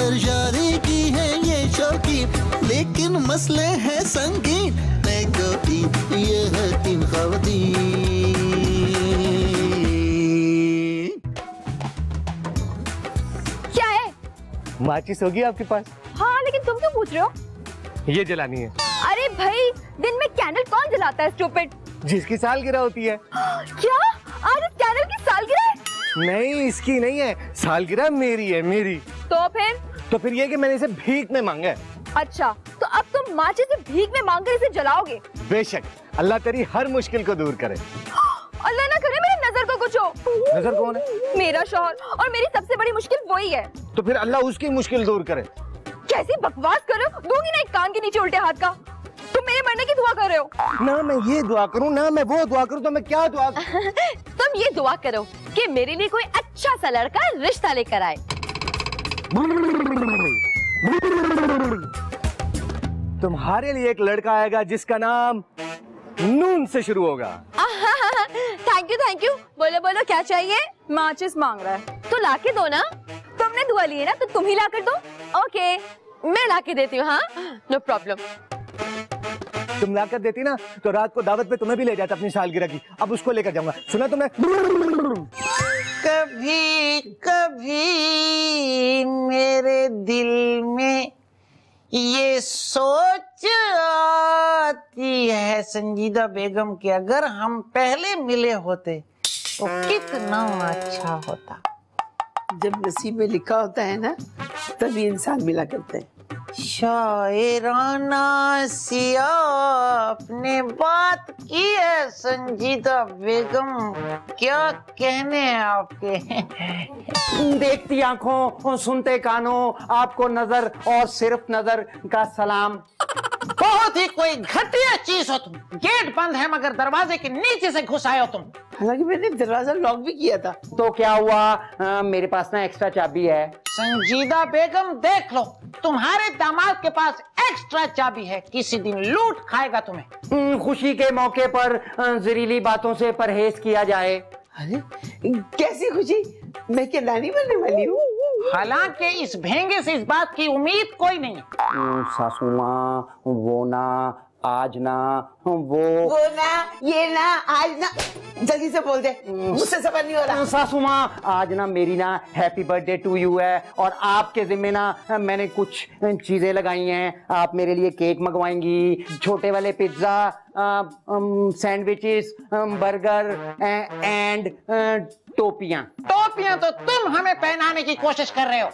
पर शादी की है ये शौकीन, लेकिन मसले हैं संगीन। मैं कोई ये है 3 ख़वातीन। क्या है? माचिस होगी आपके पास? हाँ, लेकिन तुम क्यों पूछ रहे हो? ये जलानी है। अरे भाई, दिन में कैंडल कौन जलाता है स्टूपिड? जिसकी सालगिरह होती है। क्या? आज इस कैंडल की सालगिरह है? नहीं, इसकी नहीं है, सालगिरह मेरी है, मेरी। तो फिर ये कि मैंने इसे भीख में मांगा है। अच्छा, तो अब तुम माचिस से भीख में मांगकर इसे जलाओगे? बेशक, अल्लाह तेरी हर मुश्किल को दूर करे। अल्लाह ना करे मेरी नजर को कुछ हो। नजर कौन है? मेरा शौहर, और मेरी सबसे बड़ी मुश्किल वही है। तो फिर अल्लाह उसकी मुश्किल दूर करे। कैसी बकवास कर रहे हो? दूंगी ना एक कान के नीचे उल्टे हाथ का। तुम मेरे मरने की दुआ कर रहे हो। ना मैं ये दुआ करूं, ना मैं वो दुआ करूं, तो मैं क्या दुआ तुम ये दुआ करो कि मेरे लिए कोई अच्छा सा लड़का रिश्ता लेकर आए। तुम्हारे लिए एक लड़का आएगा जिसका नाम नून से शुरू होगा। Thank you. बोलो बोलो, क्या चाहिए? माचिस मांग रहा है तो लाके दो ना। तुमने दुआ ली है ना, तो तुम ही लाकर दो। ओके, मैं लाके देती हूँ। हाँ, नो प्रॉब्लम। तुम लाकर देती ना तो रात को दावत पे तुम्हें भी ले जाता अपनी सालगिरह की। अब उसको लेकर जाऊंगा। सुना तुमने? कभी कभी मेरे दिल में ये सोच आती है संजीदा बेगम कि अगर हम पहले मिले होते तो कितना अच्छा होता। जब नसीब में लिखा होता है ना, तभी इंसान मिला करते हैं। शायराना सिया आपने बात की है संजीदा बेगम, क्या कहने हैं आपके? देखती आंखों, सुनते कानों, आपको नजर और सिर्फ नजर का सलाम। बहुत ही कोई घटिया चीज हो तुम। गेट बंद है मगर दरवाजे के नीचे से घुस आए हो तुम। हालांकि मैंने दरवाजा लॉक भी किया था। तो क्या हुआ, मेरे पास ना एक्स्ट्रा चाबी है। संजीदा बेगम देख लो, तुम्हारे दामाद के पास एक्स्ट्रा चाबी है, किसी दिन लूट खाएगा तुम्हें। खुशी के मौके पर जहरीली बातों से परहेज किया जाए। अरे कैसी खुशी, मैं क्या नानी बनने वाली हूँ? हालांकि इस भेंगे से इस बात की उम्मीद कोई नहीं है। सासू माँ, वो ना, आज ना, वो ना, ये ना, आज ना, जल्दी से बोल दे, मुझसे सबर नहीं हो रहा। सासू माँ, आज ना मेरी ना हैप्पी बर्थडे टू यू है, और आपके जिम्मे ना मैंने कुछ चीजें लगाई हैं। आप मेरे लिए केक मंगवाएंगी, छोटे वाले पिज्जा, सैंडविचेस, बर्गर एंड टोपियां। टोपियां तो तुम हमें पहनाने की कोशिश कर रहे हो।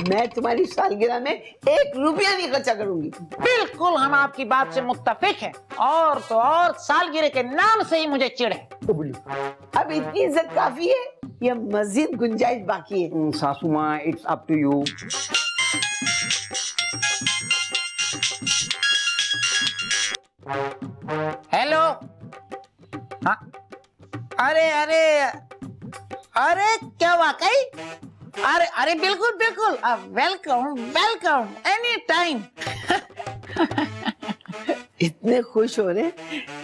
मैं तुम्हारी सालगिरह में 1 रुपया नहीं खर्चा करूंगी। बिल्कुल, हम आपकी बात से मुत्तफिक हैं। और तो और सालगिरह के नाम से ही मुझे चिढ़ है। अब इतनी इज्जत काफी है या मजीद गुंजाइश बाकी है? सासू माँ, it's up to you. Hello. हाँ, अरे अरे अरे, क्या वाकई? अरे अरे, बिल्कुल बिल्कुल, वेलकम वेलकम, एनी टाइम। इतने खुश हो रहे,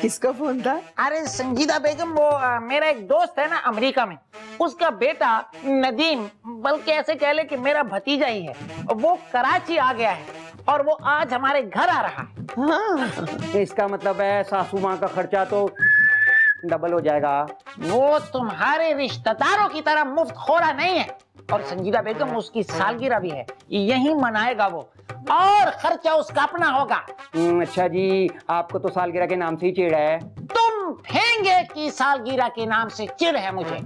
किसका फोन था? अरे संजीदा बेगम, वो मेरा एक दोस्त है ना अमेरिका में, उसका बेटा नदीम, बल्कि ऐसे कह ले कि मेरा भतीजा ही है, वो कराची आ गया है और वो आज हमारे घर आ रहा है। हाँ। इसका मतलब है सासू माँ का खर्चा तो डबल हो जाएगा। वो तुम्हारे रिश्तेदारों की तरह मुफ्त खोरा नहीं है। और संजीदा बेगम, उसकी सालगिरह भी है, यही मनाएगा वो, और खर्चा उसका अपना होगा। अच्छा जी, आपको तो सालगिरह के नाम से ही चिढ़ है। तुम फेंगे की सालगिरह के नाम से चिढ़ है मुझे।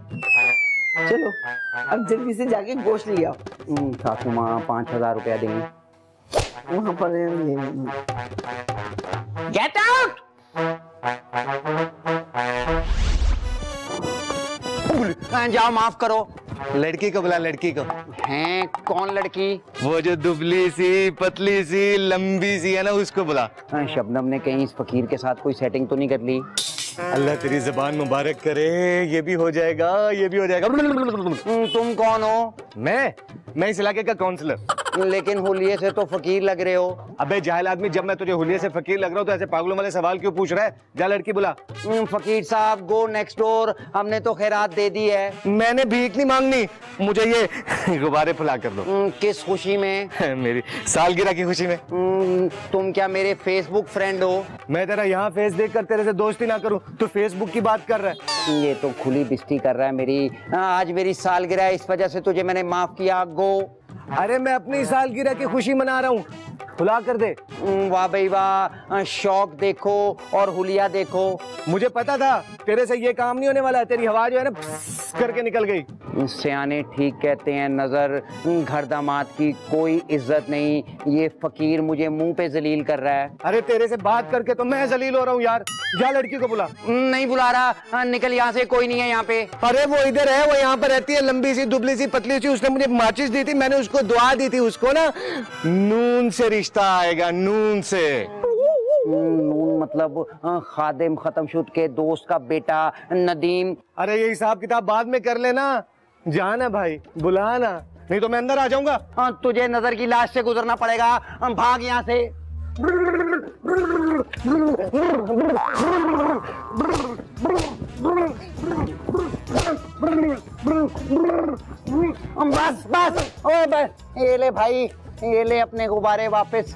चलो अब जल्दी से जाके गोश्त ले आओ। सासू माँ 5000 रुपया देंगे। वहां पर गेट आउट। जाओ, माफ करो। लड़की को बुला, लड़की को। हैं? कौन लड़की? वो जो दुबली सी, पतली सी, लंबी सी है ना, उसको बुला। शबनम ने कहीं इस फकीर के साथ कोई सेटिंग तो नहीं कर ली? अल्लाह तेरी ज़बान मुबारक करे, ये भी हो जाएगा, ये भी हो जाएगा। तुम कौन हो? मैं इस इलाके का काउंसलर। लेकिन हुलिये से तो फकीर लग रहे हो। अबे जाहिल आदमी, जब मैं तुझे हुलिये से फकीर लग रहा हूँ तो ऐसे पागलों वाले सवाल क्यों पूछ रहा है? जा लड़की बुला। फकीर साहब गो नेक्स्ट डोर, हमने तो खैरात दे दी है। मैंने भीख नहीं मांगनी, मुझे ये गुब्बारे फुला कर दो। किस खुशी में? मेरी सालगिरह की खुशी में। तुम क्या मेरे फेसबुक फ्रेंड हो? मैं तेरा यहाँ फेस देख कर तेरे से दोस्ती ना करूँ तो फेसबुक की बात कर रहा है। ये तो खुली बिस्ती कर रहा है मेरी। आज मेरी सालगिरह है, इस वजह से तुझे मैंने माफ किया। गो। अरे मैं अपनी सालगिरह की खुशी मना रहा हूँ, खुला कर दे। वाह भाई वाह, शौक देखो और हुलिया देखो। मुझे पता था तेरे से ये काम नहीं होने वाला है, तेरी हवा जो है ना फस करके निकल गई। सियाने ठीक कहते हैं, नजर घर दामाद की कोई इज्जत नहीं। ये फकीर मुझे मुंह पे जलील कर रहा है। अरे तेरे से बात करके तो मैं जलील हो रहा हूँ यार। जा लड़की को बुला। नहीं बुला रहा, निकल यहाँ से, कोई नहीं है यहाँ पे। अरे वो इधर है, वो यहाँ पर रहती है, लंबी सी दुबली सी पतली सी। उसने मुझे माचिस दी थी, मैंने उसको दुआ दी थी। उसको ना नून से रिश्ता आएगा, नून से। नून मतलब खादिम खत्मशुद के दोस्त का बेटा नदीम। अरे ये हिसाब किताब बाद में कर लेना। जाना भाई, बुलाना, नहीं तो मैं अंदर आ जाऊंगा। तुझे नजर की लाश से गुजरना पड़ेगा। भाग यहाँ से। बस बस, ओ बस, ये ले भाई, ये ले अपने गुब्बारे वापस।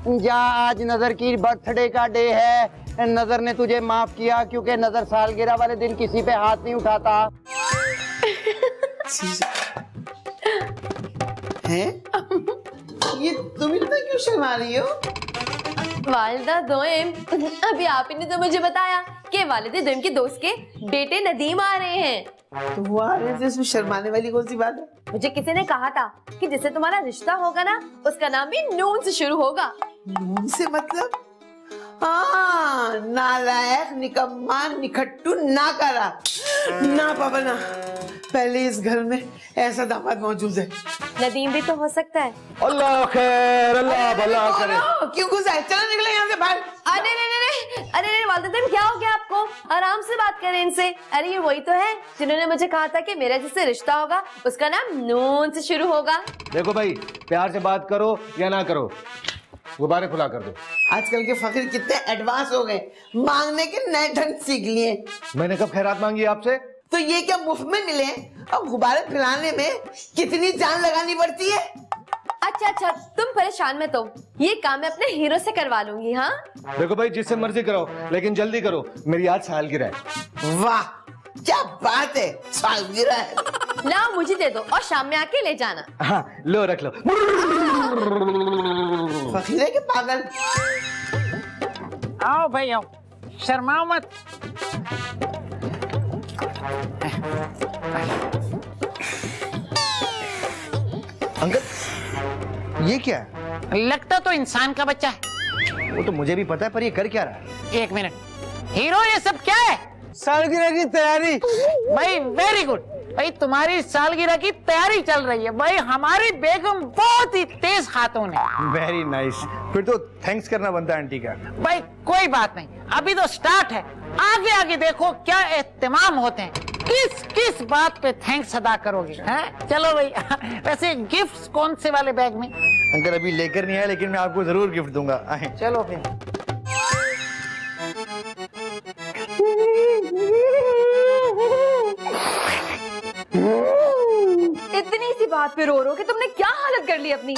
जा, आज नजर की बर्थडे का डे है। नजर ने तुझे माफ किया क्योंकि नजर सालगिरह वाले दिन किसी पे हाथ नहीं उठाता। हैं? ये तुम इतना क्यों शर्मा रही हो? वालिदा दोएम, अभी आप ही ने तो मुझे बताया कि वालिद दोएम के दोस्त के बेटे नदीम आ रहे हैं। तो वो आ रहे थे, इसमें शर्माने वाली कौन सी बात है? मुझे किसी ने कहा था कि जिससे तुम्हारा रिश्ता होगा ना, उसका नाम भी नून से शुरू होगा। नून से मतलब? हाँ, नालायक, निकम्मा, निखट्टू, ना करा, ना पापा ना। पहले इस घर में ऐसा दामाद मौजूद है। नदीम भी तो हो सकता है। अल्लाह खैर, अल्लाह भला करे। क्यों घुसा है? चलो निकले यहाँ से बाहर। अरे वालिदा, क्या हो गया आपको? आराम से बात करें इनसे। अरे ये वही तो है जिन्होंने मुझे कहा था कि मेरा जिससे रिश्ता होगा उसका नाम नून से शुरू होगा। देखो भाई, प्यार से बात करो या ना करो, गुब्बारे फुला कर दो। आजकल के फकीर कितने एडवांस हो गए, मांगने के नए ढंग सीख लिए। मैंने कब खैरात मांगी आपसे? तो ये क्या मुफ्त में मिले? और गुब्बारे फैलाने में कितनी जान लगानी पड़ती है। अच्छा, तुम परेशान मत हो, ये काम मैं अपने हीरो से करवा लूंगी। हाँ देखो भाई, जिससे मर्जी करो लेकिन जल्दी करो, मेरी आज सालगिरह है। वाह क्या बात है, सालगिरह है। लाओ मुझे दे दो और शाम में आके ले जाना। हाँ लो, रख लो। फकीर है कि पागल? आओ भाई आओ, शर्माओ मत। अंकल ये क्या है? लगता तो इंसान का बच्चा है। वो तो मुझे भी पता है, पर ये कर क्या रहा है? एक मिनट, हीरो ये सब क्या है? सालगिरह की तैयारी। भाई वेरी गुड भाई, तुम्हारी सालगिरह की तैयारी चल रही है। भाई हमारी बेगम बहुत ही तेज खातून है। Very nice. फिर तो थैंक्स करना बनता है आंटी का। भाई कोई बात नहीं, अभी तो स्टार्ट है, आगे आगे देखो क्या एहतमाम होते हैं। किस किस बात पे थैंक्स अदा करोगे? हैं? चलो भाई, वैसे गिफ्ट्स कौन से वाले बैग में? अंकल अभी लेकर नहीं आया, लेकिन मैं आपको जरूर गिफ्ट दूंगा। चलो फिर। इतनी सी बात पे रो रहे हो कि तुमने क्या हालत कर ली अपनी?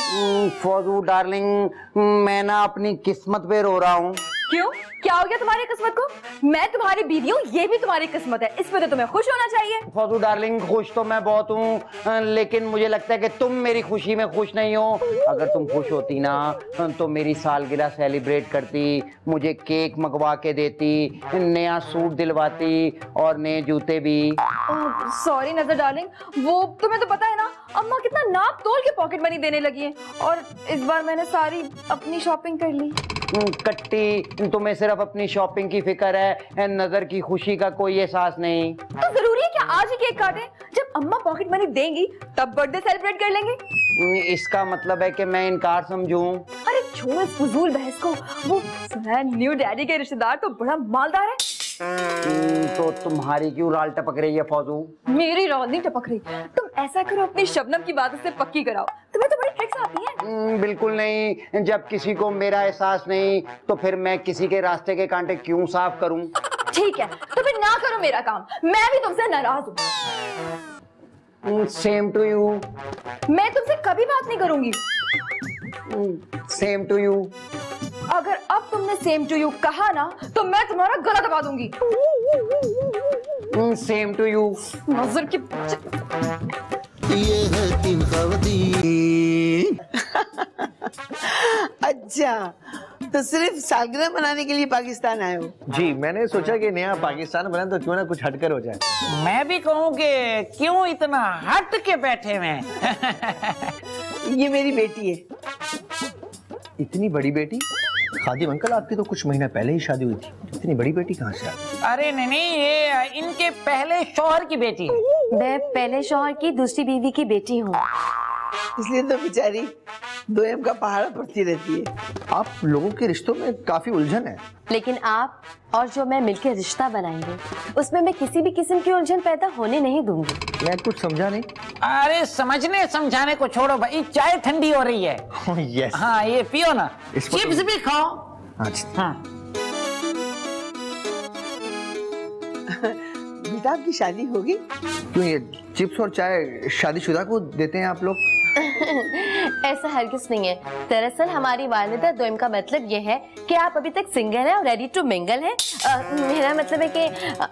फौजू डार्लिंग, मैं ना अपनी किस्मत पे रो रहा हूँ। क्यों? क्या हो गया तुम्हारी किस्मत को? मैं तुम्हारी बीवी हूँ, ये भी तुम्हारी किस्मत है, इस पे तो तुम्हें खुश होना चाहिए। फौजू डार्लिंग, खुश तो मैं बहुत हूँ, लेकिन मुझे लगता है कि तुम मेरी खुशी में खुश नहीं हो। अगर तुम खुश होती ना तो मेरी सालगिरह सेलिब्रेट करती, मुझे केक मंगवा के देती, नया सूट दिलवाती और नए जूते भी। सॉरी नजर डार्लिंग, वो तुम्हें तो पता है ना, अम्मा कितना नाप तोल के पॉकेट मनी देने लगी है, और इस बार मैंने सारी अपनी शॉपिंग कर ली। कट्टी, तुम्हें सिर्फ अपनी शॉपिंग की फिक्र है, नजर की खुशी का कोई एहसास नहीं। तो जरूरी है क्या आज ही केक काटे? जब अम्मा पॉकेट मनी देंगी तब बर्थडे सेलिब्रेट कर लेंगे। इसका मतलब है कि मैं इनकार समझूं? अरे छोड़ इस फजूल बहस को। वो न्यू डैडी के रिश्तेदार तो बड़ा मालदार है, तो तुम्हारी क्यों राल टपक रही है फौजू? मेरी राल नहीं टपक रही। तुम ऐसा करो, अपनी शबनम की बात उससे पक्की कराओ। तुम्हें तो बड़ी ट्रिक्स आती है। बिल्कुल नहीं। जब किसी को मेरा एहसास नहीं तो फिर मैं किसी के रास्ते के कांटे क्यों साफ करूं? ठीक है, तो फिर ना करो मेरा काम। मैं भी तुमसे नाराज हूँ। Same to you. मैं तुमसे कभी बात नहीं करूंगी। Same to you. अगर अब तुमने सेम टू यू कहा ना तो मैं तुम्हारा गला दबा दूंगी। Same to you. नजर की ये है तीन ख़वातीन। अच्छा, तो सिर्फ सालगिरह मनाने के लिए पाकिस्तान आए हो? जी, मैंने सोचा कि नया पाकिस्तान बना तो क्यों ना कुछ हटकर हो जाए। मैं भी कहूँ कि क्यों इतना हट के बैठे हुए हैं। ये मेरी बेटी है। इतनी बड़ी बेटी? खादिम अंकल, आपकी तो कुछ महीना पहले ही शादी हुई थी, इतनी बड़ी बेटी कहाँ से आ गई? अरे नहीं, ये इनके पहले शौहर की बेटी है। मैं पहले शौहर की दूसरी बीवी की बेटी हूँ। इसलिए तो बेचारी दोयम का पहाड़ पड़ती रहती है। आप लोगों के रिश्तों में काफी उलझन है। लेकिन आप और जो मैं मिलकर रिश्ता बनाएंगे उसमें मैं किसी भी किस्म की उलझन पैदा होने नहीं दूंगी। मैं कुछ समझा नहीं। अरे समझने समझाने को छोड़ो भाई, चाय ठंडी हो रही है। यस। हाँ, ये पियो ना, इसको चिप्स भी खाओ। अच्छा। हाँ। बेटा, आपकी शादी होगी? क्यों, ये चिप्स और चाय शादीशुदा को देते हैं आप लोग? ऐसा हरगिज नहीं है। दरअसल हमारी वालिदा दोयम का मतलब ये है कि आप अभी तक सिंगल हैं और रेडी टू मिंगल हैं। मेरा मतलब है कि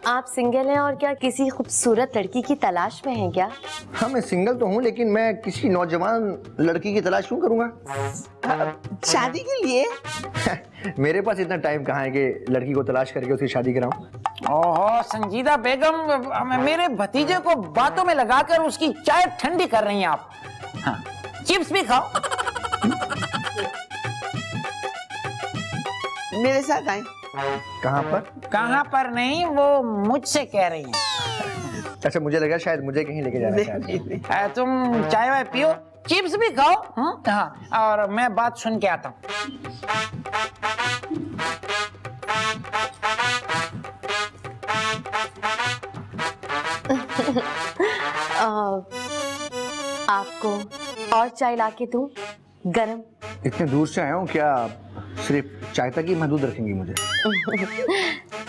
आप सिंगल हैं और क्या किसी खूबसूरत लड़की की तलाश में हैं क्या? हाँ, मैं सिंगल तो हूँ, लेकिन मैं किसी नौजवान लड़की की तलाश क्यों करूँगा? शादी के लिए? मेरे पास इतना टाइम कहाँ है कि लड़की को तलाश करके उसकी शादी कराऊं। ओहो संजीदा बेगम, मेरे भतीजे को बातों में लगाकर उसकी चाय ठंडी कर रही हैं आप। हाँ, चिप्स भी खाओ। मेरे साथ आए। कहाँ पर? कहाँ पर नहीं, वो मुझसे कह रही हैं। अच्छा, मुझे लगा शायद मुझे कहीं लेके जाना चाहती। तुम चाय वाय पियो, चिप्स भी खाओ। हाँ, और मैं बात सुन के आता हूँ। आपको और चाय लाके दूं? गरम? इतने दूर से आया हूँ, क्या सिर्फ चाय तक ही महदूद रखेंगी मुझे?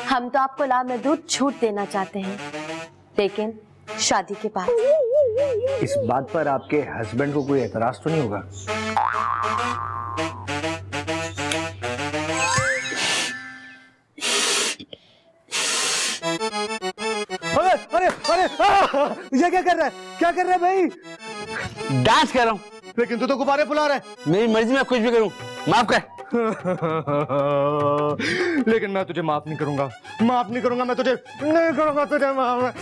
हम तो आपको लामहदूद छूट देना चाहते हैं, लेकिन शादी के बाद। इस बात पर आपके हस्बैंड को कोई एतराज तो नहीं होगा? अरे अरे अरे, ये क्या कर रहा है? क्या कर रहा है भाई? डांस कर रहा हूँ। लेकिन तू तो गुब्बारे फुला रहा है। मेरी मर्जी में कुछ भी करूँ, माफ कर। लेकिन मैं तुझे माफ नहीं करूंगा, माफ नहीं करूंगा, मैं तुझे नहीं करूंगा, तुझे माफ। अरे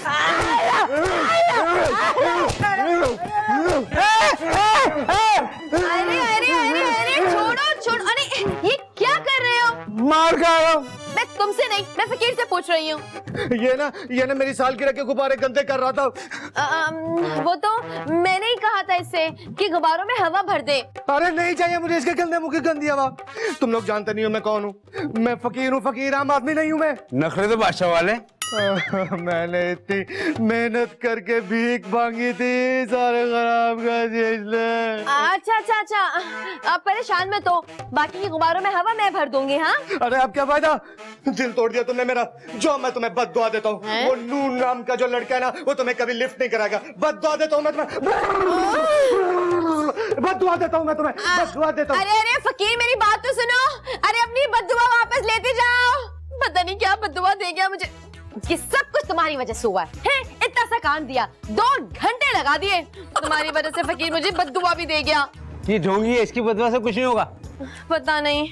अरे अरे अरे, छोड़ो छोड़ो। अरे ये क्या कर रहे हो? मार खा रहा हूं। मैं तुमसे नहीं, मैं फकीर से पूछ रही हूँ। ये ना मेरी सालगिरह के गुब्बारे गंदे कर रहा था। वो तो मैंने ही कहा था इससे कि गुब्बारों में हवा भर दे। अरे नहीं चाहिए मुझे इसके गंदे मुंह की गंदी हवा। तुम लोग जानते नहीं हो मैं कौन हूँ। मैं फकीर हूँ, फकीर आम आदमी नहीं हूँ मैं। नखरे तो बादशाह वाले। मैंने इतनी मेहनत करके भीख मांगी थी, सारे खराब कर दिए इसने। अच्छा अच्छा अच्छा, आप परेशान मत हो, बाकी के गुब्बारों में हवा मैं भर दूंगी। हाँ, अरे अब क्या फायदा, दिल तोड़ दिया तुमने मेरा। जो मैं तुम्हें बद्दुआ देता हूँ, वो नून नाम का जो लड़का है ना, वो तुम्हें कभी लिफ्ट नहीं कराएगा। बद्दुआ देता हूँ मैं तुम्हें, बद्दुआ देता हूँ मैं तुम्हें, बद्दुआ देता हूँ। अरे अरे फकीर, मेरी बात तो सुनो। अरे अपनी बद्दुआ वापस लेते जाओ। पता नहीं क्या बद्दुआ दे गया मुझे। ये सब कुछ तुम्हारी वजह से हुआ है। इतना सा काम दिया, 2 घंटे लगा दिए, तुम्हारी वजह से फकीर मुझे बद्दुआ भी दे गया। ये ढोंगी है, इसकी बदवा से कुछ नहीं होगा। पता नहीं।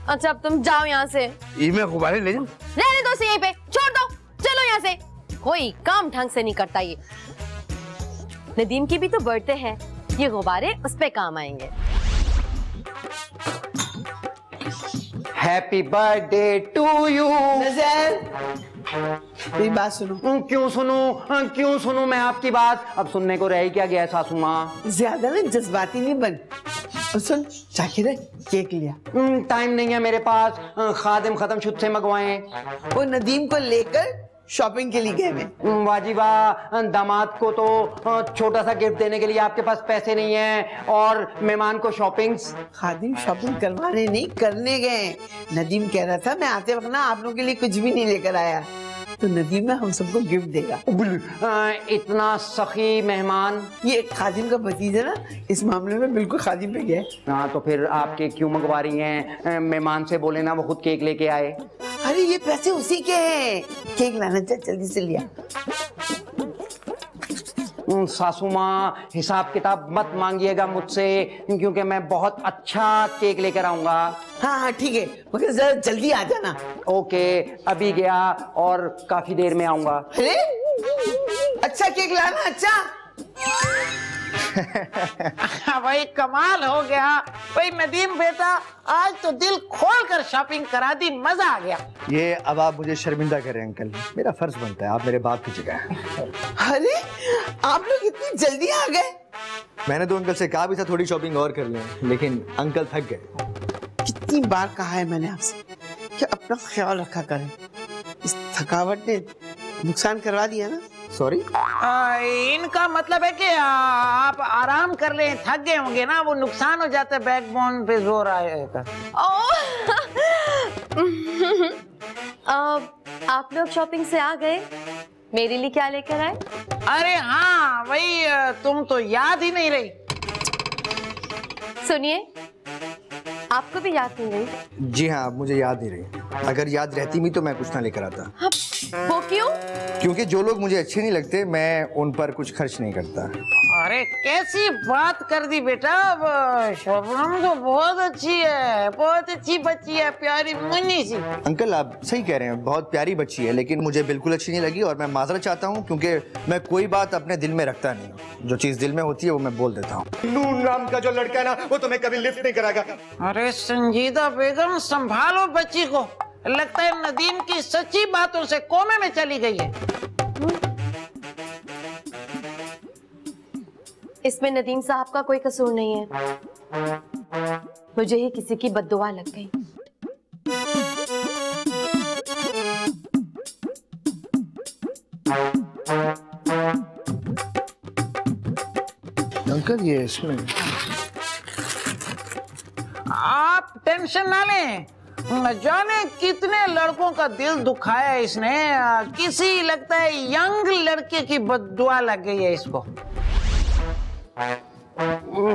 अच्छा अब तुम जाओ यहाँ से। ये मैं गुब्बारे ले जाऊं? रहने दो, यहीं पे छोड़ दो, चलो यहाँ से। कोई काम ढंग से नहीं करता ये। नदीम की भी तो बर्थडे है, ये गुब्बारे उस पे काम आएंगे। Happy birthday to you. नजर, मेरी बात सुनो। क्यों सुनूं मैं आपकी बात? अब सुनने को रह ही क्या गया सासू माँ? ज्यादा ना जज्बाती नहीं बन। और सुन जाकिर है, केक लिया। टाइम नहीं है मेरे पास, खादिम खत्म शुद्ध से मंगवाए। वो नदीम को लेकर शॉपिंग के लिए गए मैं। वाजिबा, दामाद को तो छोटा सा गिफ्ट देने के लिए आपके पास पैसे नहीं है और मेहमान को शॉपिंग्स। खादिम शॉपिंग करवाने नहीं करने गए। नदीम कह रहा था मैं आते वक्त ना आप लोगों के लिए कुछ भी नहीं लेकर आया, तो नदीम ना हम सबको गिफ्ट देगा। इतना सखी मेहमान। ये खादिम का भतीजा ना इस मामले में बिल्कुल खादिम पे गया है। हाँ तो फिर आप केक क्यों मंगवा रही हैं? मेहमान से बोले ना वो खुद केक लेके आए। अरे ये पैसे उसी के हैं, केक लाना चाहिए, जल्दी से लिया। सासू माँ हिसाब किताब मत मांगिएगा मुझसे, क्योंकि मैं बहुत अच्छा केक लेकर आऊंगा। हाँ ठीक है, मगर जरा जल्दी आ जाना। ओके, अभी गया और काफी देर में आऊंगा। अरे अच्छा केक लाना। अच्छा भाई कमाल हो गया भाई नदीम बेटा, आज तो दिल खोल कर शॉपिंग करा दी, मजा आ गया। ये अब आप मुझे शर्मिंदा करें अंकल, मेरा फर्ज बनता है, आप मेरे बाप की जगह हैं। अरे आप लोग इतनी जल्दी आ गए। मैंने तो अंकल से कहा भी था थोड़ी शॉपिंग और कर लें, लेकिन अंकल थक गए। कितनी बार कहा है मैंने आपसे कि अपना ख्याल रखा करें, इस थकावट ने नुकसान करवा दिया ना। सॉरी। इनका मतलब है कि आप आराम कर लें, थक गए होंगे ना, वो नुकसान हो जाता है, बैकबोन पे जोर आएगा। आप लोग शॉपिंग से आ गए, मेरे लिए क्या लेकर आए? अरे हाँ भाई, तुम तो याद ही नहीं रही। सुनिए, आपको भी याद नहीं रही? जी हाँ, मुझे याद नहीं रही। अगर याद रहती भी तो मैं कुछ ना लेकर आता। वो क्यों? क्योंकि जो लोग मुझे अच्छे नहीं लगते मैं उन पर कुछ खर्च नहीं करता। अरे कैसी बात कर दी बेटा, शबनम तो बहुत अच्छी है, बहुत अच्छी बच्ची है, प्यारी मुन्नी सी। अंकल आप सही कह रहे हैं, बहुत प्यारी बच्ची है, लेकिन मुझे बिल्कुल अच्छी नहीं लगी और मैं माजरत चाहता हूँ, क्योंकि मैं कोई बात अपने दिल में रखता नहीं हूँ। जो चीज दिल में होती है वो मैं बोल देता हूँ। नून नाम का जो लड़का है ना, वो तुम्हें कभी लिफ्ट नहीं कराएगा। अरे संजीदा बेगम, संभालो बच्ची को, लगता है नदीम की सच्ची बातों से कोमे में चली गई है। इसमें नदीम साहब का कोई कसूर नहीं है, मुझे ही किसी की बद्दुआ लग गई। अंकल ये इसमें आप टेंशन ना लें, न जाने कितने लड़कों का दिल दुखाया इसने, किसी लगता है यंग लड़के की बद्दुआ लग गई है इसको।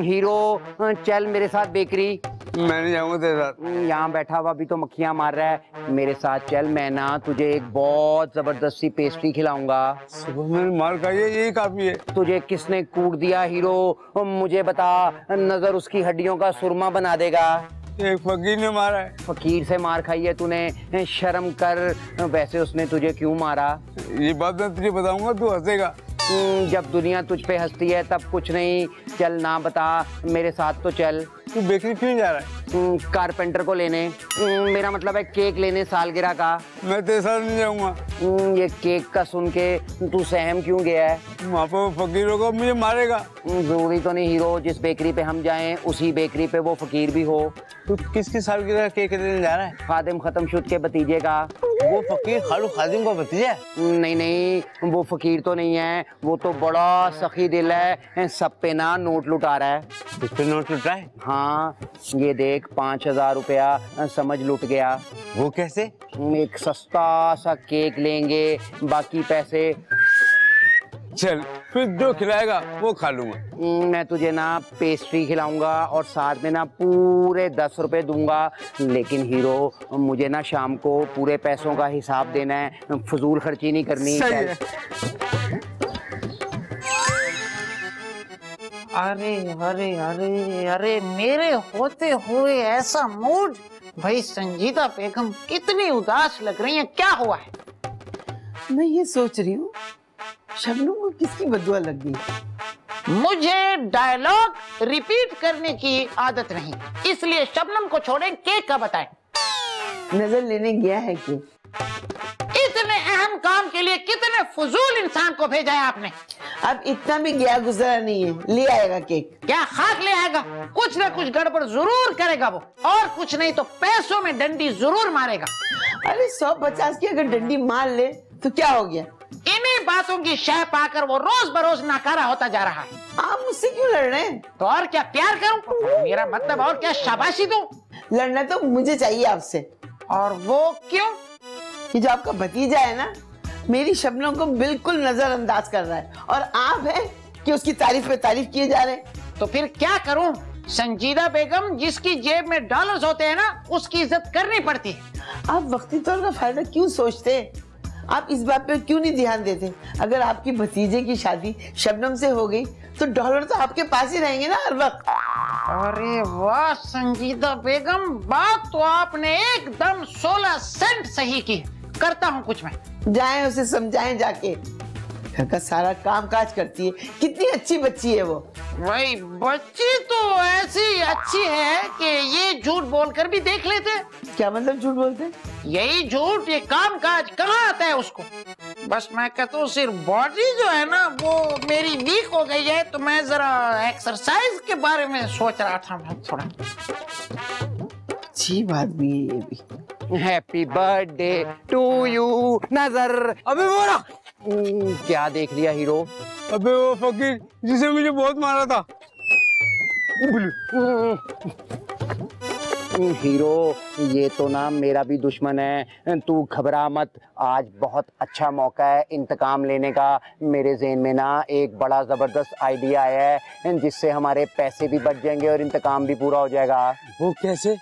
हीरो चल मेरे साथ बेकरी। मैं नहीं जाऊंगा तेरे साथ। यहाँ बैठा हुआ भी तो मक्खियां मार रहा है, मेरे साथ चल, मैं ना तुझे एक बहुत जबरदस्त सी पेस्ट्री खिलाऊंगा। सुबह मैंने मार खाई है, यही काफी है। तुझे किसने कूट दिया हीरो, मुझे बता, नजर उसकी हड्डियों का सुरमा बना देगा। एक फकीर ने मारा है। फकीर से मार खाई है तूने, शर्म कर। वैसे उसने तुझे क्यों मारा? ये बात मैं तुझे बताऊंगा, तू हंसेगा। जब दुनिया तुझ पे हंसती है तब कुछ नहीं, चल ना बता, मेरे साथ तो चल। तू बेकरी क्यों जा रहा है? कारपेंटर को लेने, मेरा मतलब है केक लेने सालगिरह का। मैं तेरे साथ नहीं जाऊंगा। ये केक का सुन के तू सहम क्यों गया है? वहाँ पर वो फकीर होगा, मुझे मारेगा। जरूरी तो नहीं हीरो जिस बेकरी पे हम जाएं उसी बेकरी पे वो फकीर भी हो। तू किसकी सालगिरह केक लेने जा रहा है? खादिम खत्म शुद्ध के भतीजे का। वो फकीर खालू खादिम का भतीजा है? नहीं नहीं, वो फकीर तो नहीं है, वो तो बड़ा सखी दिल है, सब पे ना नोट लुटा रहा है। उस पे नोट लुटा है? हाँ, ये देख 5000 रुपया समझ लुट गया। वो कैसे? एक सस्ता सा केक लेंगे, बाकी पैसे चल फिर जो खिलाएगा वो खा लूंगा। मैं तुझे ना पेस्ट्री खिलाऊंगा और साथ में ना पूरे 10 रुपए दूंगा, लेकिन हीरो मुझे ना शाम को पूरे पैसों का हिसाब देना है, फजूल खर्ची नहीं करनी। सही है। अरे अरे अरे अरे, मेरे होते हुए ऐसा मूड। भाई संजीदा बेगम कितनी उदास लग रही हैं, क्या हुआ है? मैं ये सोच रही हूँ शबनम को किसकी बद्दुआ लग गई। मुझे डायलॉग रिपीट करने की आदत नहीं, इसलिए शबनम को छोड़ें, केक का बताएं। नजर लेने गया है कि इतने अहम काम के लिए कितने फजूल इंसान को भेजा है आपने? अब इतना भी गया गुजरा नहीं है, ले आएगा केक। क्या खाक ले आएगा? कुछ ना कुछ गड़बड़ जरूर करेगा वो, और कुछ नहीं तो पैसों में डंडी जरूर मारेगा। अरे 150 की अगर डंडी मार ले तो क्या हो गया? इन्हीं बातों की शह पाकर वो रोज बरोज नाकारा होता जा रहा है। आप मुझसे क्यों लड़ रहे हैं? तो और क्या, प्यार करूं? मेरा मतलब और क्या, शाबाशी दूं? लड़ना तो मुझे चाहिए आपसे। और वो क्यों? कि जो आपका भतीजा है ना, मेरी शबनम को बिल्कुल नजरअंदाज कर रहा है, और आप हैं कि उसकी तारीफ पे तारीफ किए जा रहे हैं। तो फिर क्या करूं? संजीदा बेगम जिसकी जेब में डॉलर्स होते हैं ना, उसकी इज्जत करनी पड़ती है। आप वक्ती तौर का फायदा क्यों सोचते हैं? आप इस बात पे क्यों नहीं ध्यान देते? अगर आपकी भतीजे की शादी शबनम से हो गई तो डॉलर तो आपके पास ही रहेंगे ना हर वक्त। अरे वाह संजीदा बेगम, बात तो आपने एकदम 16 सेंट सही की। करता हूँ कुछ मैं। जाएं उसे समझाएं जाके, घर का सारा काम काज करती है, कितनी अच्छी बच्ची है वो। भाई बच्ची तो ऐसी अच्छी है कि ये झूठ बोलकर भी देख लेते। क्या मतलब झूठ बोलते? यही झूठ, ये काम काज कहाँ आता है उसको। बस मैं कहता हूँ सिर्फ बॉडी जो है ना वो मेरी वीक हो गई है, तो मैं जरा एक्सरसाइज के बारे में सोच रहा था मैं थोड़ा। अच्छी बात भी है ये भी। हैप्पी बर्थडे टू यू नजर। अबे वो रहा। क्या देख लिया हीरो? अबे वो फकीर जिसे मुझे बहुत मारा था। हीरो, ये तो ना मेरा भी दुश्मन है, तू घबरा मत। आज बहुत अच्छा मौका है इंतकाम लेने का। मेरे ज़हन में ना एक बड़ा ज़बरदस्त आइडिया आया है, जिससे हमारे पैसे भी बच जाएंगे और इंतकाम भी पूरा हो जाएगा। वो कैसे?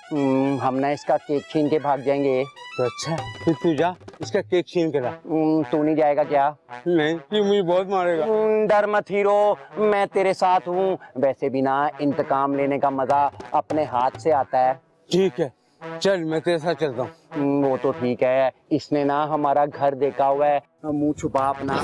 हम ना इसका केक छीन के भाग जाएंगे। तो अच्छा, फिर तू जा इसका केक छीन के ला। तू नहीं जाएगा क्या? नहीं, ये मुझे बहुत मारेगा। डर मत हीरो, मैं तेरे साथ हूँ। वैसे भी ना इंतकाम लेने का मजा अपने हाथ से आता है। ठीक है, चल मैं तेरे साथ चलता हूँ। वो तो ठीक है, इसने ना हमारा घर देखा हुआ है, मुंह छुपा अपना।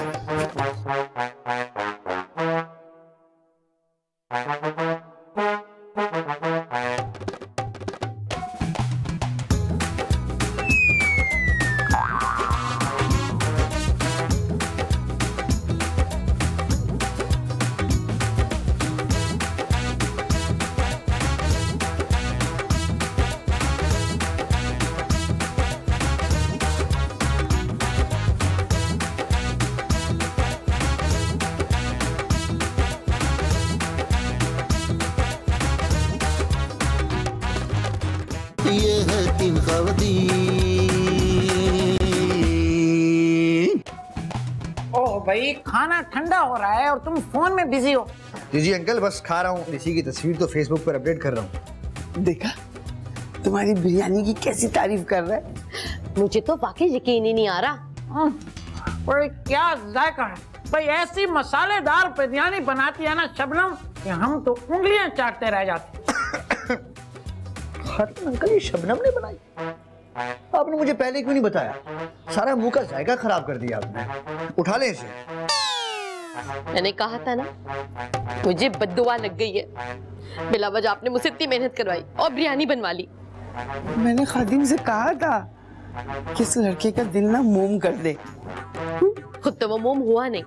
ये है तीन ख़वातीन। ओह भाई, खाना ठंडा हो रहा है और तुम फोन में बिजी हो। जी अंकल, बस खा रहा हूँ। इसी की तस्वीर तो फेसबुक पर अपडेट कर रहा हूँ। देखा तुम्हारी बिरयानी की कैसी तारीफ कर रहा है। मुझे तो वाकई यकीन ही नहीं आ रहा। भाई क्या जायका है भाई, ऐसी मसालेदार बिरयानी बनाती है ना शबनम कि हम तो उंगलियां चाटते रह जाते। अंकल, ये शबनम ने बनाई? आपने मुझे पहले क्यों नहीं बताया? सारा मुंह का जायका खराब कर दिया आपने। उठा ले इसे। मैंने कहा था ना, मुझे बद्दुआ लग गई है। बिला वजह आपने मुझसे इतनी मेहनत करवाई और बिरयानी बनवा ली। मैंने खादिम से कहा था कि इस लड़के का दिल ना मोम कर दे। खुद तो वो मोम हुआ नहीं,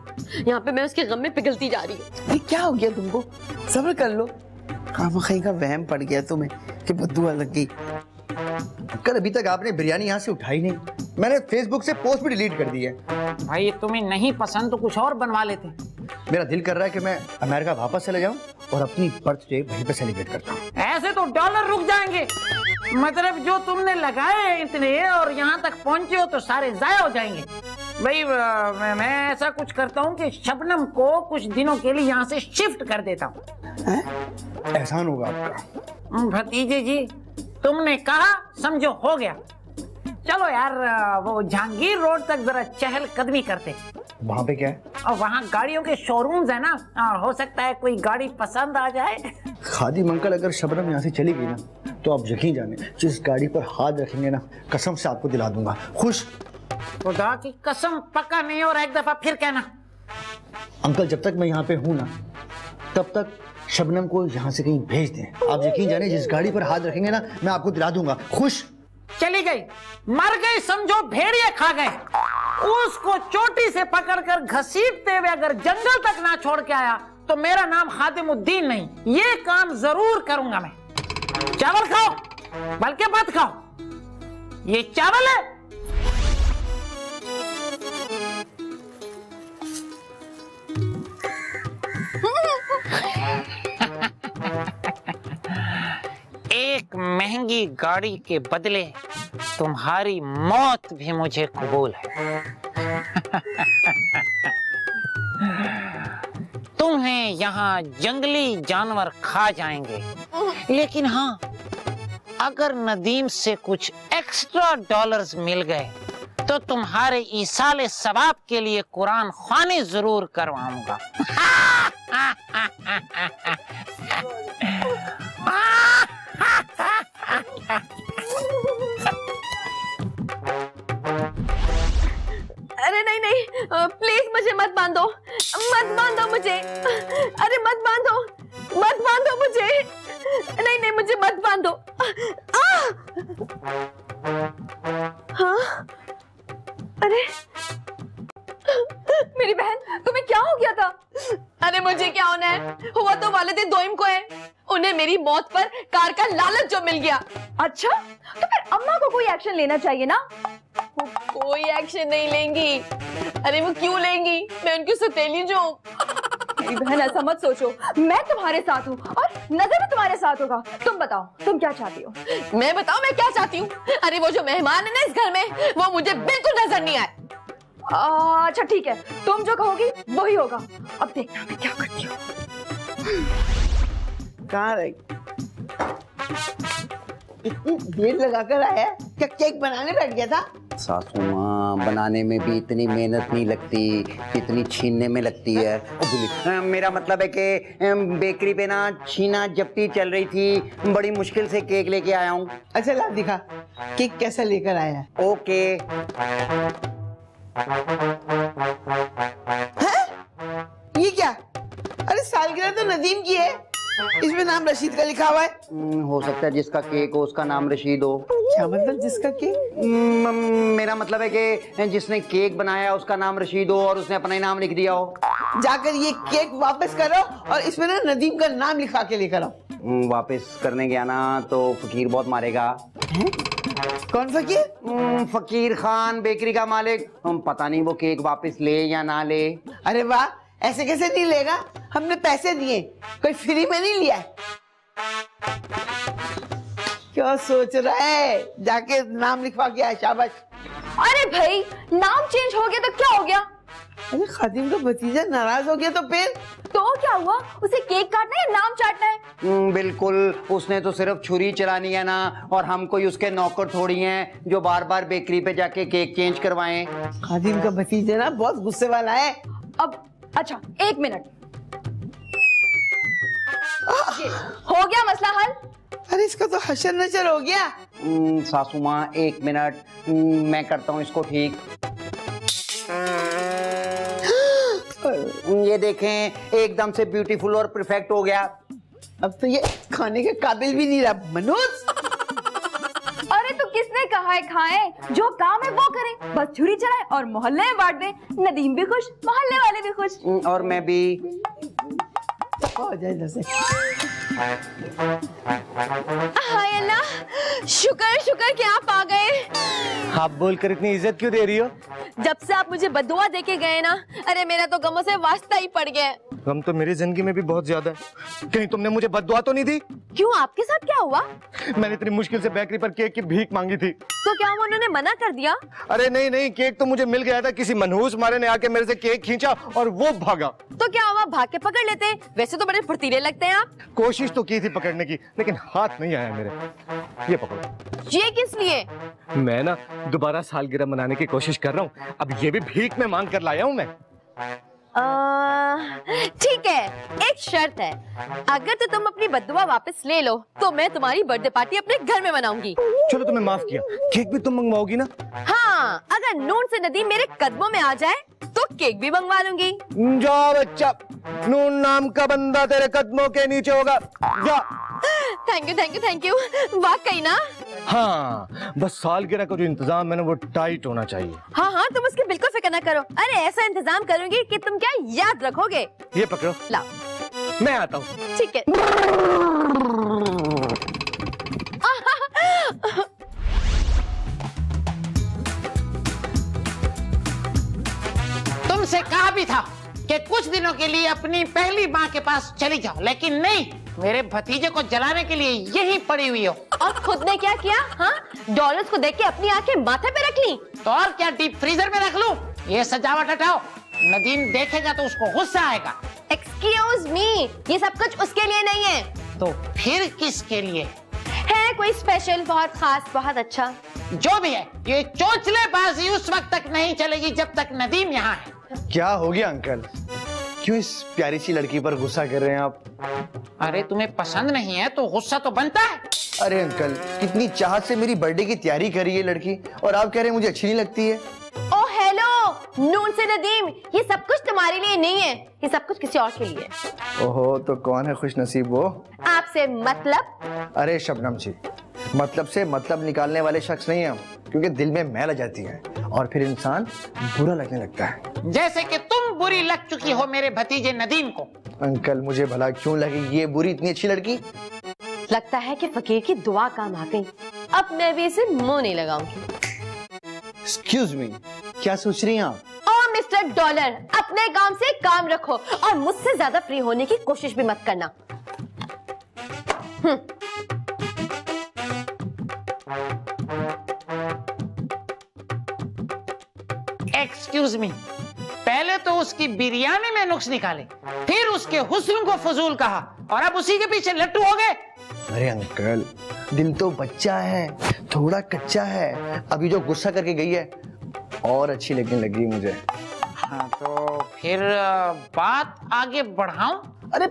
यहाँ पे मैं उसके गम में पिघलती जा रही हूँ। अरे क्या हो गया तुमको? सब्र कर लो। खामखई का वहम पड़ गया तुम्हें कि बद्दुआ लग गई। अंकल, अभी तक आपने बिरयानी यहाँ से उठाई नहीं। मैंने फेसबुक से पोस्ट भी डिलीट कर दी है। भाई तुम्हें नहीं पसंद तो कुछ और बनवा लेते। मेरा दिल कर रहा है कि मैं अमेरिका वापस चले जाऊं और अपनी बर्थडे वहीं पे सेलिब्रेट करता हूं। ऐसे तो डॉलर रुक जाएंगे। मतलब जो तुमने लगाए इतने और यहाँ तक पहुंचे हो तो सारे जाया हो जाएंगे। भाई मैं ऐसा कुछ करता हूँ कि शबनम को कुछ दिनों के लिए यहाँ से शिफ्ट कर देता हूँ। एहसान होगा आपका। भतीजे जी, तुमने कहा समझो हो गया। चलो यार, वो जहांगीर रोड तक जरा चहल कदमी करते। वहाँ पे क्या है? और वहाँ गाड़ियों के शोरूम्स है ना, हो सकता है कोई गाड़ी पसंद आ जाए। खादिम अंकल, अगर शबनम यहाँ से चली गई ना तो आप यकीन जाने, जिस गाड़ी पर हाथ रखेंगे ना, कसम से आपको दिला दूंगा। खुश? खुदा की कसम, पक्का नहीं और एक दफा फिर कहना। अंकल, जब तक मैं यहाँ पे हूँ ना, तब तक शबनम को यहाँ से कहीं भेज दें। आप यकीन जाने, जिस गाड़ी पर हाथ रखेंगे ना, मैं आपको दिला दूंगा। खुश? चली गई, मर गई समझो, भेड़िए खा गए। उसको चोटी से पकड़कर घसीटते हुए अगर जंगल तक ना छोड़ के आया तो मेरा नाम खादिमुद्दीन नहीं, ये काम जरूर करूंगा मैं। चावल खाओ, बल्कि मत खाओ, ये चावल है। एक महंगी गाड़ी के बदले तुम्हारी मौत भी मुझे कबूल है। तुम्हें यहाँ जंगली जानवर खा जाएंगे, लेकिन हाँ, अगर नदीम से कुछ एक्स्ट्रा डॉलर्स मिल गए तो तुम्हारे ईसाले सवाब के लिए कुरान ख्वानी जरूर करवाऊंगा। अरे नहीं नहीं, प्लीज मुझे मत बांधो, मत बांधो मुझे, अरे मत बांधो मुझे, नहीं नहीं मुझे मत बांधो। हाँ, अरे मेरी बहन, तुम्हें क्या हो गया था? अरे मुझे क्या होना है, हुआ तो वालिद दोइम को है, उन्हें मेरी मौत पर कार का लालच जो मिल गया। अच्छा, तो फिर अम्मा को कोई एक्शन लेना चाहिए ना? वो कोई एक्शन नहीं लेंगी। अरे वो क्यों लेंगी, मैं उनकी सौतेली जो हूँ। मेरी बहन ऐसा मत सोचो, मैं तुम्हारे साथ हूँ और नजर भी तुम्हारे साथ होगा। तुम बताओ, तुम क्या चाहती हो? मैं बताऊं मैं क्या चाहती हूँ? अरे वो जो मेहमान है ना इस घर में, वो मुझे बिल्कुल नजर नहीं आए। अच्छा ठीक है, तुम जो कहोगी वही होगा। अब देखना मैं क्या करती हूँ। कहाँ रही? इतनी देर लगाकर आया, क्या केक बनाने बैठ गया था? सासू माँ, बनाने में भी इतनी मेहनत नहीं लगती जितनी छीनने में लगती है। मेरा मतलब है कि बेकरी पे ना छीना जप्ती चल रही थी, बड़ी मुश्किल से केक लेके आया हूँ। अच्छा ला दिखा, केक कैसा लेकर आया है? ओके। है? ये क्या? अरे सालगिरह तो नदीम की है, इसमें नाम रशीद का लिखा हुआ है। हो सकता है जिसका केक हो उसका नाम रशीद हो। क्या मतलब जिसका केक? मेरा मतलब है कि जिसने केक बनाया उसका नाम रशीद हो और उसने अपना ही नाम लिख दिया हो। जाकर ये केक वापस करो और इसमें ना नदीम का नाम लिखा के लेकर आओ। वापस करने गया ना तो फकीर बहुत मारेगा। कौन फकीर? फकीर खान, बेकरी का मालिक। पता नहीं वो केक वापस ले या ना ले। अरे वाह, ऐसे कैसे नहीं लेगा, हमने पैसे दिए, कोई फ्री में नहीं लिया है। क्या सोच रहा है, जाके नाम लिखवा के आया, शाबाश। अरे भाई, नाम चेंज हो गया तो क्या हो गया? अरे खादिम का भतीजा नाराज हो गया तो फिर? तो क्या हुआ, उसे केक काटना है या नाम चाटना है? बिल्कुल, उसने तो सिर्फ छुरी चलानी है ना, और हम कोई उसके नौकर थोड़ी हैं जो बार बार बेकरी पे जाके केक चेंज करवाएं। खादिम का भतीजा ना बहुत गुस्से वाला है। अब अच्छा, 1 मिनट, हो गया मसला हल? अरे इसका तो हशर नशर हो गया। सासू माँ 1 मिनट, मैं करता हूँ इसको ठीक। ये देखें, एकदम से ब्यूटीफुल और परफेक्ट हो गया। अब तो ये खाने के काबिल भी नहीं रहा। मनोज, अरे तो किसने कहा है खाएं, जो काम है वो करें, बस छुरी चलाएं और मोहल्ले में बांट दें। नदीम भी खुश, मोहल्ले वाले भी खुश। और मैं भी। हो जाए जैसे। हाय अल्लाह, शुक्र कि आप आ गए। आप बोलकर इतनी इज्जत क्यों दे रही हो? जब से आप मुझे बद्दुआ देके गए ना, अरे मेरा तो गमों से वास्ता ही पड़ गया। गम तो मेरी जिंदगी में भी बहुत ज्यादा है। कहीं तुमने मुझे बद्दुआ तो नहीं दी? क्यों, आपके साथ क्या हुआ? मैंने इतनी मुश्किल से बेकरी पर केक की भीख मांगी थी। तो क्या वो उन्होंने मना कर दिया? अरे नहीं, केक तो मुझे मिल गया था। किसी मनहूस मारे ने आके मेरे से केक खींचा और वो भागा। तो क्या हुआ, भाग के पकड़ लेते? वैसे तो बड़े फुर्तीले लगते हैं आप। कोशिश तो की थी पकड़ने की, लेकिन हाथ नहीं आया मेरे। ये पकड़ो। ये किस लिए? मैं ना दोबारा सालगिरह मनाने की कोशिश कर रहा हूँ। अब ये भी भीख में मांग कर लाया हूँ मैं। ठीक है, एक शर्त है, अगर तो तुम अपनी बद्दुआ वापस ले लो तो मैं तुम्हारी बर्थडे पार्टी अपने घर में मनाऊंगी। चलो, तुम्हें माफ किया। केक भी तुम मंगवाओगी ना? हाँ, अगर नून से नदीम मेरे कदमों में आ जाए तो केक भी मंगवा लूंगी। जा बच्चा, नून नाम का बंदा तेरे कदमों के नीचे होगा। जा। थैंक यू वाकई ना। हाँ, बस सालगिरह का जो इंतजाम है ना वो टाइट होना चाहिए। हाँ तुम उसकी बिल्कुल फिक्र ना करो। अरे ऐसा इंतजाम करूंगी कि तुम क्या याद रखोगे। ये पकड़ो, लाओ। मैं आता हूँ। ठीक है। तुमसे कहा भी था कि कुछ दिनों के लिए अपनी पहली माँ के पास चली जाओ, लेकिन नहीं, मेरे भतीजे को जलाने के लिए यही पड़ी हुई हो। और खुद ने क्या किया? हाँ, डॉलर्स को देख के अपनी आंखें माथे पे रख ली। तो और क्या डीप फ्रीजर में रख लूं? ये सजावट हटाओ, नदीम देखेगा तो उसको गुस्सा आएगा। एक्सक्यूज मी, ये सब कुछ उसके लिए नहीं है। तो फिर किसके लिए है? कोई स्पेशल, बहुत खास, बहुत अच्छा। जो भी है, ये चोंचलेबाजी उस वक्त तक नहीं चलेगी जब तक नदीम यहाँ है। क्या हो गया अंकल? क्यों इस प्यारी सी लड़की पर गुस्सा कर रहे हैं आप? अरे तुम्हें पसंद नहीं है तो गुस्सा तो बनता है। अरे अंकल, कितनी चाहत से मेरी बर्थडे की तैयारी कर रही है लड़की, और आप कह रहे हैं मुझे अच्छी नहीं लगती है। ओ हेलो नून से नदीम, ये सब कुछ तुम्हारे लिए नहीं है, ये सब कुछ किसी और के लिए। ओहो, तो कौन है खुश नसीब वो? आपसे मतलब? अरे शबनम जी, मतलब से मतलब निकालने वाले शख्स नहीं है, क्योंकि दिल में मैल आ जाती है और फिर इंसान बुरा लगने लगता है। जैसे कि तुम बुरी लग चुकी हो मेरे भतीजे नदीम को। अंकल, मुझे भला क्यों लगेगी ये बुरी, इतनी अच्छी लड़की? लगता है कि फकीर की दुआ काम आ गई। अब मैं भी इसे मुंह नहीं लगाऊंगी। एक्सक्यूज मी, क्या सोच रही हैं आप? ओ मिस्टर डॉलर, अपने काम से काम रखो और मुझसे ज्यादा फ्री होने की कोशिश भी मत करना। एक्सक्यूज मी, पहले तो उसकी बिरयानी में नुक्स निकाले, फिर उसके हुस्न को फजूल कहा, और अब उसी के पीछे लट्टू हो गए। अरे अंकल, दिल तो बच्चा है, थोड़ा कच्चा है, अभी जो गुस्सा करके गई है और अच्छी लगने लगी मुझे। हाँ, तो फिर बात आगे बढ़ाऊं? अरे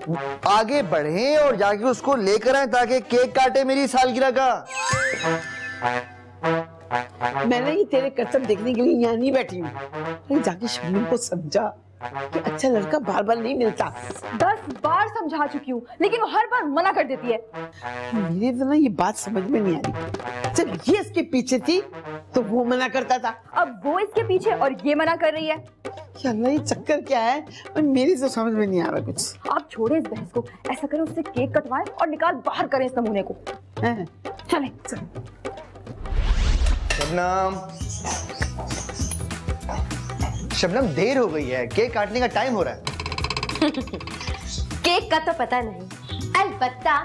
आगे बढ़े और जाके उसको लेकर आए ताकि केक काटे मेरी सालगिरह का। मैंने ये तेरे करतब देखने के लिए यहाँ नहीं बैठी हूँ। अरे जाके शबनम को समझा कि अच्छा लड़का बार बार नहीं मिलता। 10 बार समझा चुकी हूँ, लेकिन वो हर बार मना कर देती है। मेरे तो ना ये बात समझ में नहीं आ रही। जब ये इसके पीछे थी तो वो मना करता था, अब वो इसके पीछे और ये मना कर रही है। क्या अल्लाह, ये चक्कर क्या है? और मेरी तो समझ में नहीं आ रहा कुछ। आप छोड़े इस बहस को, ऐसा करें उससे केक कटवाएं और निकाल बाहर करें इस नमूने को। हैं? चले शबनम, शबनम देर हो गई है, केक काटने का टाइम हो रहा है। केक का तो पता नहीं, अलबत्ता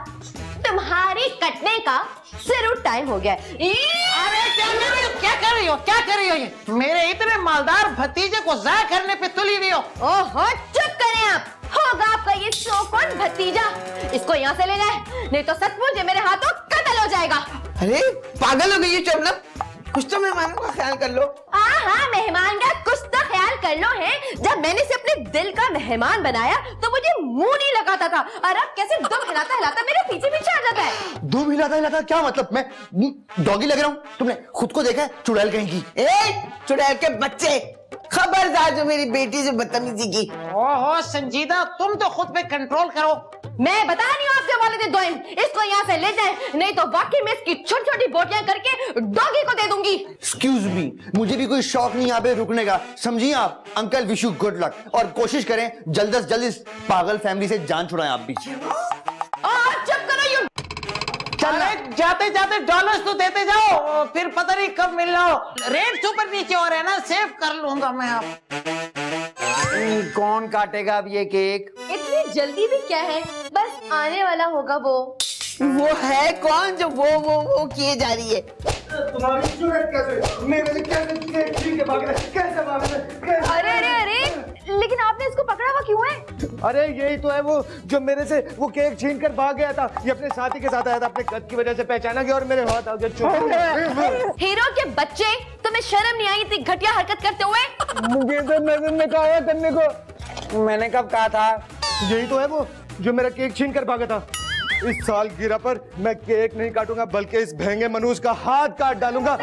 तुम्हारी कटने का जरूर टाइम हो गया है। अरे क्या कर रही हो, क्या कर रही हो, क्या कर रही हो? ये मेरे इतने मालदार भतीजे को ज़ाया करने पे तुली हुई हो। ओहो, चुप करें आप। होगा आपका ये शौकन भतीजा। इसको यहाँ से ले जाए, नहीं तो सचमुच ये मेरे हाथों कत्ल हो जाएगा। अरे पागल हो गई है शबनम, कुछ तो मेहमानों का ख्याल कर लो। हाँ, मेहमान का कुछ तो ख्याल कर लो है। जब मैंने इसे अपने दिल का मेहमान बनाया तो मुझे मुंह नहीं लगाता था, और अब कैसे दुम हिलाता हिलाता मेरे पीछे पीछे आ जाता है। दुम हिलाता हिलाता क्या मतलब? मैं डॉगी लग रहा हूँ? तुमने खुद को देखा है? चुड़ैल कहेंगी। चुड़ैल के बच्चे, खबरदार जो मेरी बेटी से बदतमीजी की। ओहो संजीदा, तुम तो खुद पे कंट्रोल करो। मैं बता रही हूँ आपके वालिद दोइम, इसको यहाँ से ले जाए, नहीं तो वाकई में इसकी छोटी छोटी बोटियां करके डॉगी को दे दूंगी। एक्सक्यूज मी, मुझे भी कोई शौक नहीं यहाँ पे रुकने का, समझिए आप। Uncle wish you good luck, और कोशिश करें जल्द से जल्द इस पागल फैमिली से जान छुड़ाएं आप भी। चुप करो यू। अरे जाते जाते डॉलर्स तो देते जाओ, फिर पता नहीं कब मिल रहा हो। रेट ऊपर नीचे हो रहे हैं ना, सेव कर लूंगा मैं। आप कौन काटेगा अब ये केक? इतनी जल्दी भी क्या है, बस आने वाला होगा वो। वो है कौन जो वो किए जा रही है? तुम्हारी जरूरत कैसे? मेरे से कैसे छीन के भाग रहे? कैसे भाग रहे? अरे अरे अरे, लेकिन आपने इसको पकड़ा हुआ क्यों है? अरे यही तो है वो जो मेरे से वो केक छीन कर भाग गया था। ये अपने साथी के साथ आया था, अपने कद की वजह से पहचाना गया और मेरे हाथ आ गया। हीरो के बच्चे, तुम्हें शर्म नहीं आई इतनी घटिया हरकत करते हुए? मुझे तो नजर ने कहा करने को। मैंने कब कहा था? यही तो है वो जो मेरा केक छीन कर भागा था। इस सालगिरह पर मैं केक नहीं काटूंगा, बल्कि इस भेंगे मनूस का हाथ काट डालूंगा।